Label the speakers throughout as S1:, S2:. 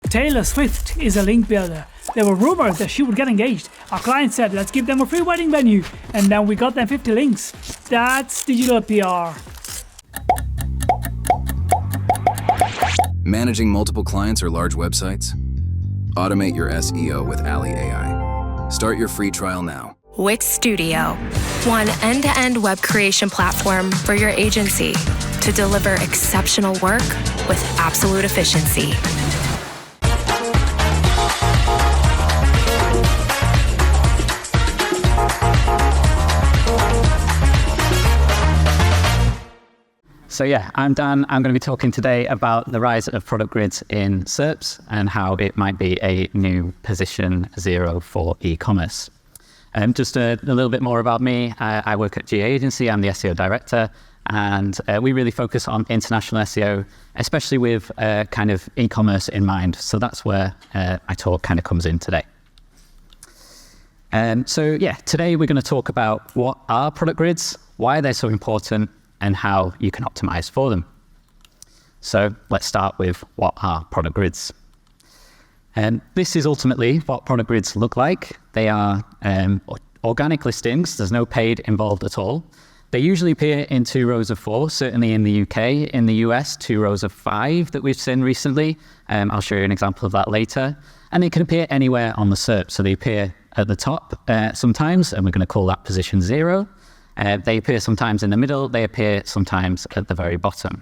S1: Taylor Swift is a link builder. There were rumours that she would get engaged. Our client said, let's give them a free wedding venue. And then we got them 50 links. That's digital PR.
S2: Managing multiple clients or large websites? Automate your SEO with Ali AI. Start your free trial now.
S3: Wix Studio, one end-to-end web creation platform for your agency to deliver exceptional work with absolute efficiency.
S4: So yeah, I'm Dan. I'm going to be talking today about the rise of product grids in SERPs and how it might be a new position zero for e-commerce. Just a little bit more about me. I work at GA Agency. I'm the SEO director, and we really focus on international SEO, especially with kind of e-commerce in mind. So that's where my talk kind of comes in today. So yeah, today we're going to talk about what are product grids, why they're so important, and how you can optimize for them. So let's start with what are product grids. And this is ultimately what product grids look like. They are organic listings. There's no paid involved at all. They usually appear in 2 rows of 4, certainly in the UK. In the US, 2 rows of 5 that we've seen recently. I'll show you an example of that later. And they can appear anywhere on the SERP. So they appear at the top sometimes, and we're going to call that position 0. They appear sometimes in the middle. They appear sometimes at the very bottom.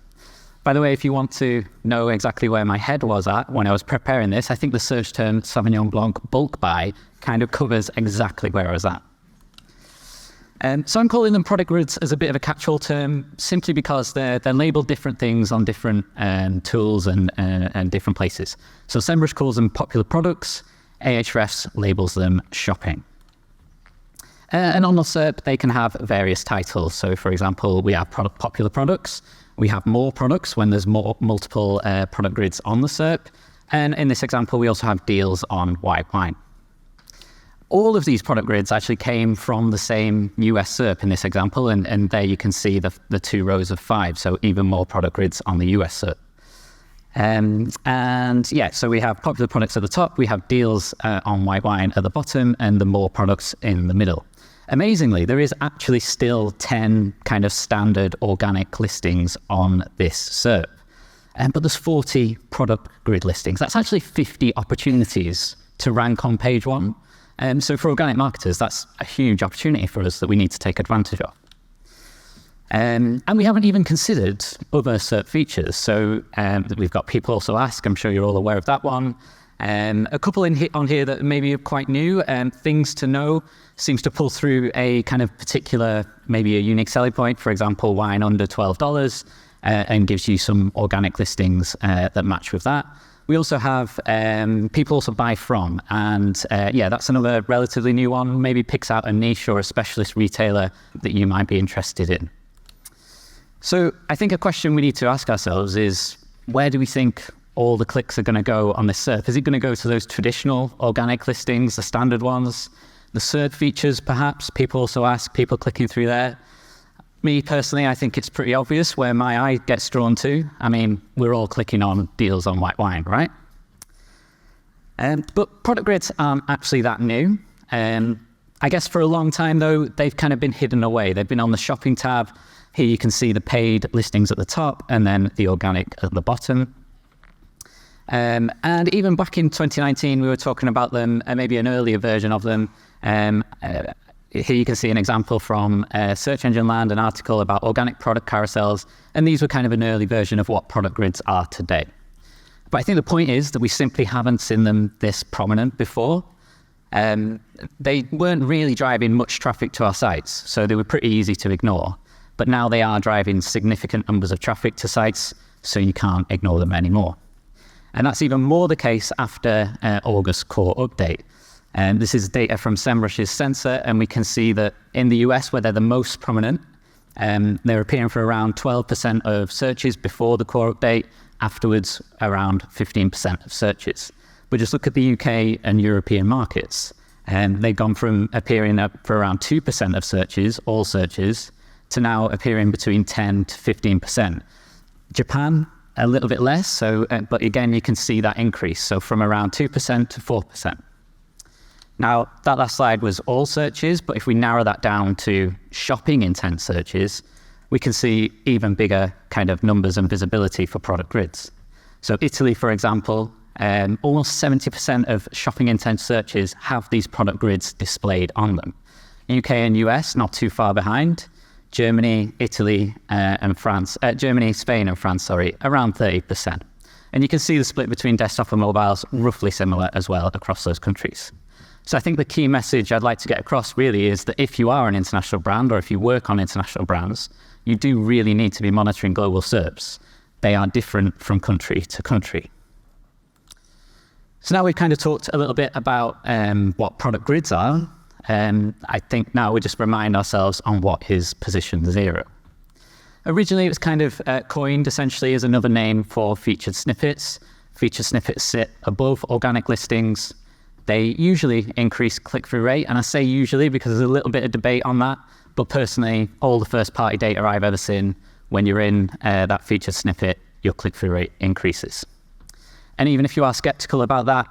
S4: By the way, if you want to know exactly where my head was at when I was preparing this, I think the search term Sauvignon Blanc bulk buy kind of covers exactly where I was at. So I'm calling them product grids as a bit of a catch-all term, simply because they're labeled different things on different tools and different places. So SEMrush calls them popular products. Ahrefs labels them shopping. And on the SERP, they can have various titles. So for example, we have popular products. We have more products when there's multiple product grids on the SERP. And in this example, we also have deals on white wine. All of these product grids actually came from the same US SERP in this example. And there you can see the 2 rows of 5. So even more product grids on the US SERP. And yeah, so we have popular products at the top. We have deals on white wine at the bottom and the more products in the middle. Amazingly, there is actually still 10 kind of standard organic listings on this SERP. But there's 40 product grid listings. That's actually 50 opportunities to rank on page 1. So for organic marketers, that's a huge opportunity for us that we need to take advantage of. And we haven't even considered other SERP features. So we've got people also ask, I'm sure you're all aware of that one. A couple on here that maybe are quite new. Things to know seems to pull through a kind of particular, maybe a unique selling point. For example, wine under $12 and gives you some organic listings that match with that. We also have people also buy from, and yeah, that's another relatively new one. Maybe picks out a niche or a specialist retailer that you might be interested in. So I think a question we need to ask ourselves is, where do we think all the clicks are going to go on this SERP? Is it going to go to those traditional organic listings, the standard ones, the SERP features perhaps? People also ask, people clicking through there. Me personally, I think it's pretty obvious where my eye gets drawn to. I mean, we're all clicking on deals on white wine, right? But product grids aren't actually that new. I guess for a long time though, they've kind of been hidden away. They've been on the shopping tab. Here you can see the paid listings at the top and then the organic at the bottom. And even back in 2019, we were talking about them, maybe an earlier version of them. Here you can see an example from Search Engine Land, an article about organic product carousels. And these were kind of an early version of what product grids are today. But I think the point is that we simply haven't seen them this prominent before. They weren't really driving much traffic to our sites, so they were pretty easy to ignore. But now they are driving significant numbers of traffic to sites, so you can't ignore them anymore. And that's even more the case after August core update. And this is data from SEMrush's sensor, and we can see that in the US, where they're the most prominent, they're appearing for around 12% of searches before the core update, afterwards around 15% of searches. But just look at the UK and European markets, and they've gone from appearing up for around 2% of searches, all searches, to now appearing between 10 to 15%. Japan, a little bit less. So, but again, you can see that increase. So from around 2% to 4%. Now, that last slide was all searches, but if we narrow that down to shopping intent searches, we can see even bigger kind of numbers and visibility for product grids. So Italy, for example, almost 70% of shopping intent searches have these product grids displayed on them. UK and US, not too far behind. Germany, Italy, and France, Germany, Spain and France, around 30%. And you can see the split between desktop and mobiles roughly similar as well across those countries. So I think the key message I'd like to get across really is that if you are an international brand or if you work on international brands, you do really need to be monitoring global SERPs. They are different from country to country. So now we've kind of talked a little bit about what product grids are. I think now we just remind ourselves on what is position 0. Originally, it was kind of coined essentially as another name for featured snippets. Featured snippets sit above organic listings. They usually increase click-through rate, and I say usually because there's a little bit of debate on that, but personally, all the first-party data I've ever seen, when you're in that featured snippet, your click-through rate increases. And even if you are skeptical about that,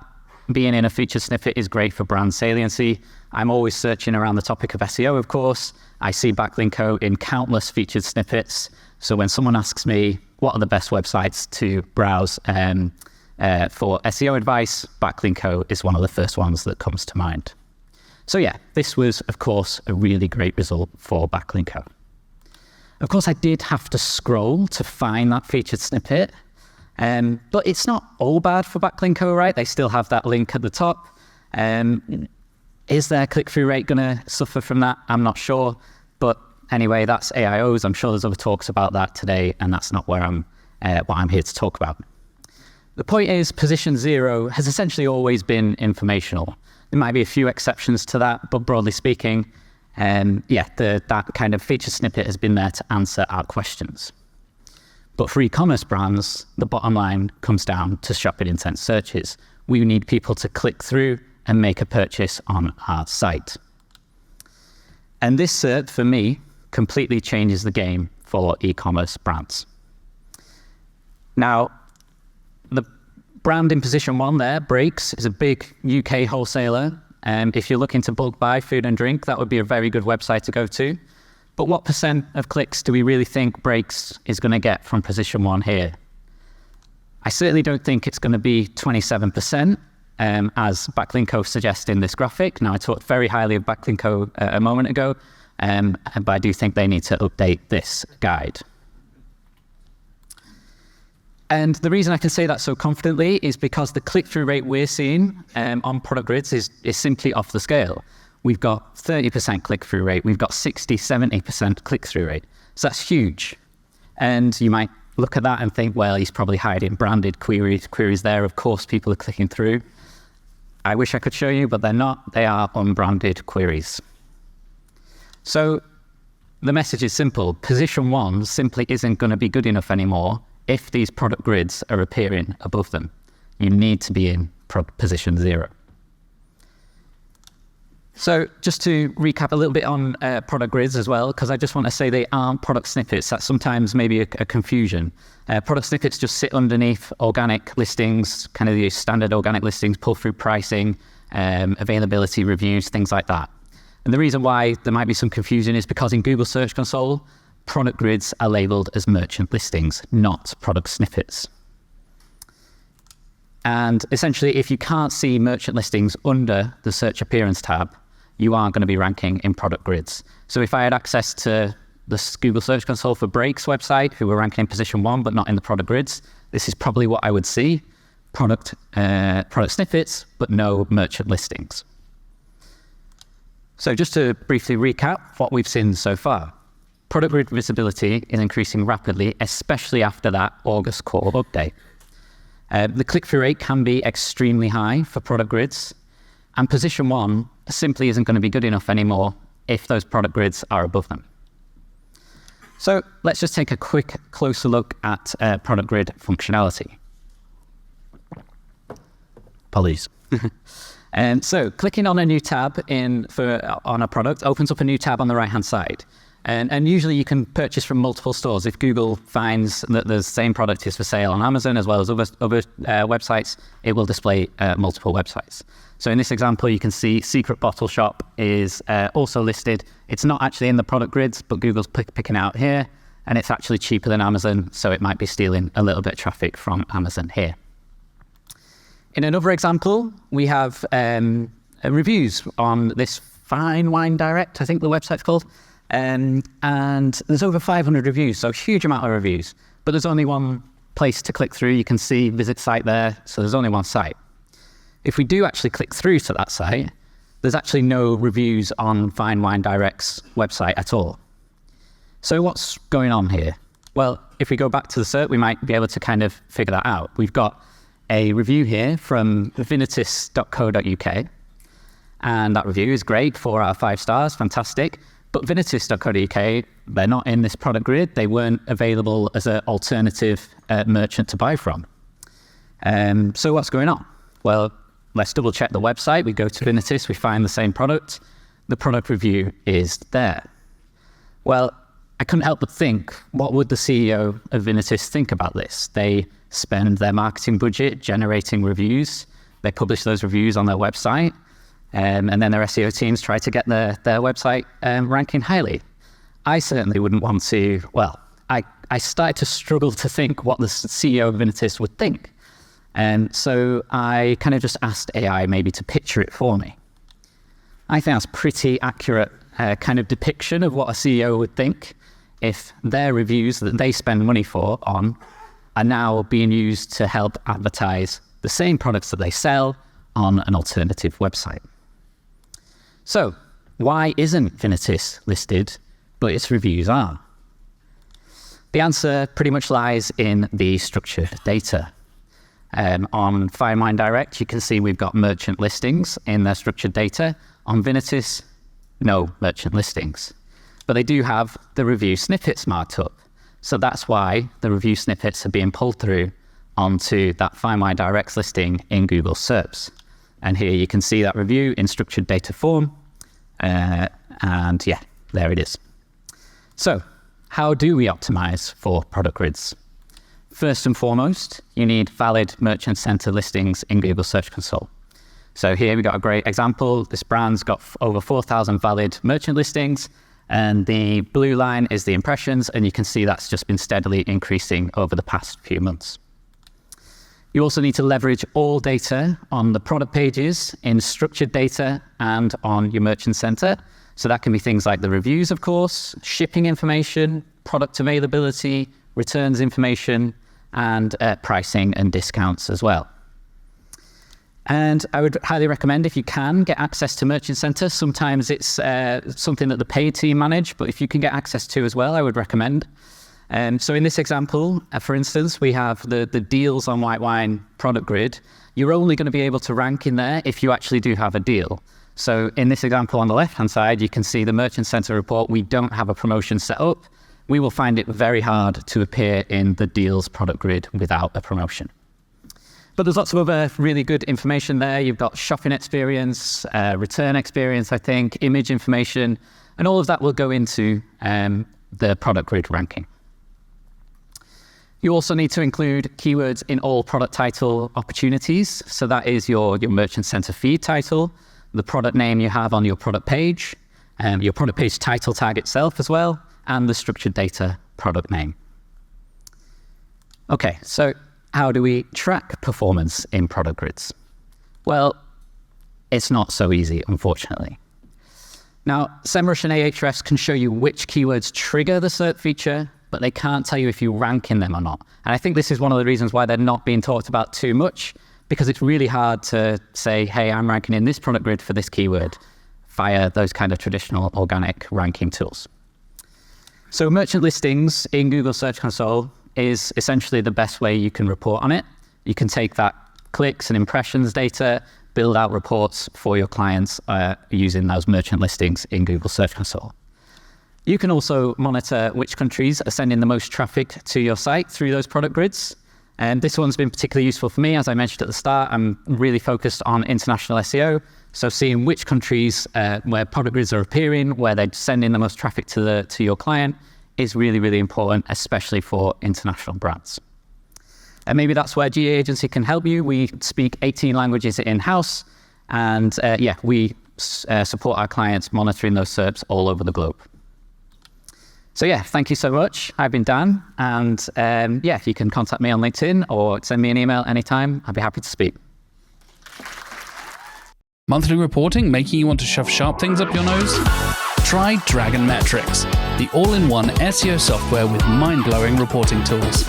S4: being in a featured snippet is great for brand saliency. I'm always searching around the topic of SEO, of course. I see backlinko in countless featured snippets. So when someone asks me, what are the best websites to browse for SEO advice, backlinko is one of the first ones that comes to mind. So yeah, this was, of course, a really great result for backlinko. Of course, I did have to scroll to find that featured snippet. But it's not all bad for backlinko, right? They still have that link at the top. Is their click-through rate going to suffer from that? I'm not sure. But anyway, that's AIOs. I'm sure there's other talks about that today, and that's not where what I'm here to talk about. The point is, position 0 has essentially always been informational. There might be a few exceptions to that, but broadly speaking, that kind of feature snippet has been there to answer our questions. But for e-commerce brands, the bottom line comes down to shopping intent searches. We need people to click through and make a purchase on our site. And this SERP, for me, completely changes the game for e-commerce brands. Now, the brand in position 1 there, Breaks, is a big UK wholesaler. If you're looking to bulk buy food and drink, that would be a very good website to go to. But what % of clicks do we really think Breaks is going to get from position 1 here? I certainly don't think it's going to be 27%, as backlinko suggests in this graphic. Now, I talked very highly of backlinko a moment ago, but I do think they need to update this guide. And the reason I can say that so confidently is because the click-through rate we're seeing on product grids is simply off the scale. We've got 30% click-through rate. We've got 60, 70% click-through rate. So that's huge. And you might look at that and think, well, he's probably hiding branded queries there. Of course, people are clicking through. I wish I could show you, but they're not. They are unbranded queries. So the message is simple. Position 1 simply isn't going to be good enough anymore if these product grids are appearing above them. You need to be in position 0. So just to recap a little bit on product grids as well, because I just want to say they aren't product snippets. That's sometimes maybe a confusion. Product snippets just sit underneath organic listings, kind of the standard organic listings, pull-through pricing, availability reviews, things like that. And the reason why there might be some confusion is because in Google Search Console, product grids are labeled as merchant listings, not product snippets. And essentially, if you can't see merchant listings under the search appearance tab, you aren't going to be ranking in product grids. So if I had access to the Google Search Console for Breaks website, who were ranking in position 1 but not in the product grids, this is probably what I would see. Product snippets, but no merchant listings. So just to briefly recap what we've seen so far. Product grid visibility is increasing rapidly, especially after that August core update. The click-through rate can be extremely high for product grids, and position 1 simply isn't going to be good enough anymore if those product grids are above them. So let's just take a quick closer look at product grid functionality. Apologies. So clicking on a new tab on a product opens up a new tab on the right-hand side. And usually you can purchase from multiple stores. If Google finds that the same product is for sale on Amazon as well as other websites, it will display multiple websites. So in this example, you can see Secret Bottle Shop is also listed. It's not actually in the product grids, but Google's picking out here, and it's actually cheaper than Amazon, so it might be stealing a little bit of traffic from Amazon here. In another example, we have reviews on this Fine Wine Direct, I think the website's called. And there's over 500 reviews, so a huge amount of reviews. But there's only one place to click through. You can see visit site there, so there's only one site. If we do actually click through to that site, there's actually no reviews on Fine Wine Direct's website at all. So what's going on here? Well, if we go back to the SERP, we might be able to kind of figure that out. We've got a review here from vinitis.co.uk, and that review is great, 4 out of 5 stars, fantastic. But vinitis.co.uk, they're not in this product grid. They weren't available as an alternative merchant to buy from. So what's going on? Well, let's double check the website. We go to Vinitis, we find the same product. The product review is there. Well, I couldn't help but think, what would the CEO of Vinitis think about this? They spend their marketing budget generating reviews. They publish those reviews on their website. And then their SEO teams try to get their website ranking highly. I certainly wouldn't want to, well, I started to struggle to think what the CEO of Vinitis would think. And so I kind of just asked AI maybe to picture it for me. I think that's pretty accurate kind of depiction of what a CEO would think if their reviews that they spend money on are now being used to help advertise the same products that they sell on an alternative website. So, why isn't Vinitis listed, but its reviews are? The answer pretty much lies in the structured data. On Fine Wine Direct, you can see we've got merchant listings in their structured data. On Vinitis, no merchant listings. But they do have the review snippets marked up. So that's why the review snippets are being pulled through onto that Fine Wine Direct listing in Google SERPs. And here you can see that review in structured data form. And yeah, there it is. So how do we optimize for product grids? First and foremost, you need valid merchant center listings in Google Search Console. So here we got a great example. This brand's got over 4,000 valid merchant listings, and the blue line is the impressions, and you can see that's just been steadily increasing over the past few months. You also need to leverage all data on the product pages in structured data and on your merchant center. So that can be things like the reviews, of course, shipping information, product availability, returns information, and pricing and discounts as well. And I would highly recommend, if you can, get access to Merchant Center. Sometimes it's something that the paid team manage, but if you can get access to as well, I would recommend. So in this example, for instance, we have the deals on white wine product grid. You're only going to be able to rank in there if you actually do have a deal. So in this example on the left-hand side, you can see the Merchant Center report. We don't have a promotion set up. We will find it very hard to appear in the deals product grid without a promotion. But there's lots of other really good information there. You've got shopping experience, return experience, I think, image information, and all of that will go into the product grid ranking. You also need to include keywords in all product title opportunities. So that is your Merchant Center feed title, the product name you have on your product page, your product page title tag itself as well, and the structured data product name. Okay, so how do we track performance in product grids? Well, it's not so easy, unfortunately. Now, SEMrush and Ahrefs can show you which keywords trigger the SERP feature, but they can't tell you if you rank in them or not. And I think this is one of the reasons why they're not being talked about too much, because it's really hard to say, hey, I'm ranking in this product grid for this keyword via those kind of traditional organic ranking tools. So merchant listings in Google Search Console is essentially the best way you can report on it. You can take that clicks and impressions data, build out reports for your clients using those merchant listings in Google Search Console. You can also monitor which countries are sending the most traffic to your site through those product grids. And this one's been particularly useful for me. As I mentioned at the start, I'm really focused on international SEO. So seeing which countries where product grids are appearing, where they're sending the most traffic to your client is really, really important, especially for international brands. And maybe that's where GA Agency can help you. We speak 18 languages in-house, and we support our clients monitoring those SERPs all over the globe. So thank you so much. I've been Dan, and you can contact me on LinkedIn or send me an email anytime. I'd be happy to speak.
S5: Monthly reporting making you want to shove sharp things up your nose? Try Dragon Metrics, the all-in-one SEO software with mind-blowing reporting tools.